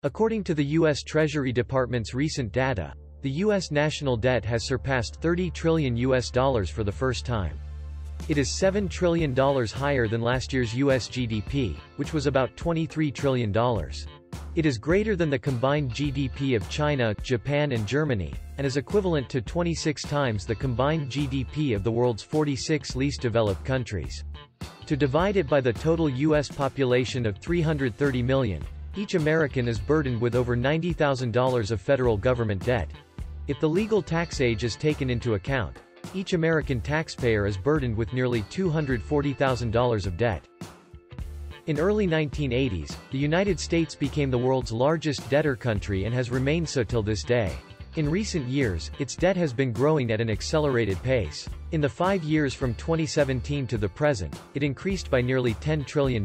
According to the U.S. Treasury Department's recent data, the U.S. national debt has surpassed $30 trillion for the first time. It is $7 trillion higher than last year's U.S. GDP, which was about $23 trillion. It is greater than the combined GDP of China, Japan and Germany, and is equivalent to 26 times the combined GDP of the world's 46 least developed countries. To divide it by the total U.S. population of 330 million, each American is burdened with over $90,000 of federal government debt. If the legal tax age is taken into account, each American taxpayer is burdened with nearly $240,000 of debt. In early 1980s, the United States became the world's largest debtor country and has remained so till this day. In recent years, its debt has been growing at an accelerated pace. In the 5 years from 2017 to the present, it increased by nearly $10 trillion.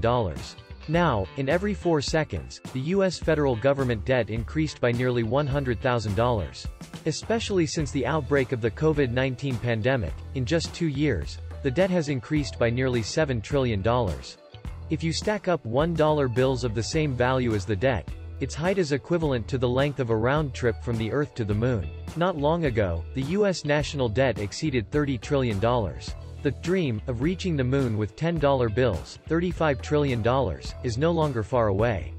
Now, in every 4 seconds, the U.S. federal government debt increased by nearly $100,000. Especially since the outbreak of the COVID-19 pandemic, in just 2 years, the debt has increased by nearly $7 trillion. If you stack up $1 bills of the same value as the debt, its height is equivalent to the length of a round trip from the Earth to the Moon. Not long ago, the U.S. national debt exceeded $30 trillion. The dream of reaching the moon with $10 bills, $35 trillion, is no longer far away.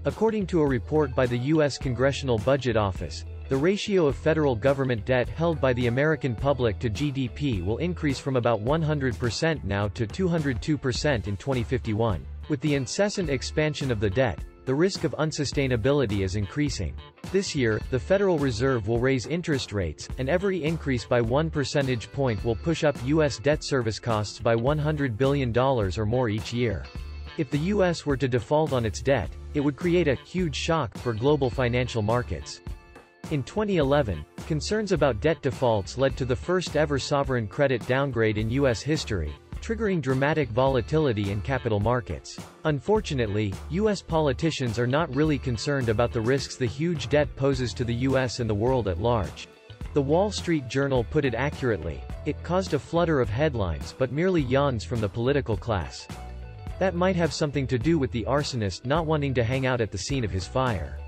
According to a report by the U.S. Congressional Budget Office, the ratio of federal government debt held by the American public to GDP will increase from about 100% now to 202% in 2051. With the incessant expansion of the debt, the risk of unsustainability is increasing. This year, the Federal Reserve will raise interest rates, and every increase by 1 percentage point will push up U.S. debt service costs by $100 billion or more each year. If the U.S. were to default on its debt, it would create a huge shock for global financial markets. In 2011, concerns about debt defaults led to the first-ever sovereign credit downgrade in U.S. history, triggering dramatic volatility in capital markets. Unfortunately, U.S. politicians are not really concerned about the risks the huge debt poses to the U.S. and the world at large. The Wall Street Journal put it accurately: it caused a flutter of headlines but merely yawns from the political class. That might have something to do with the arsonist not wanting to hang out at the scene of his fire.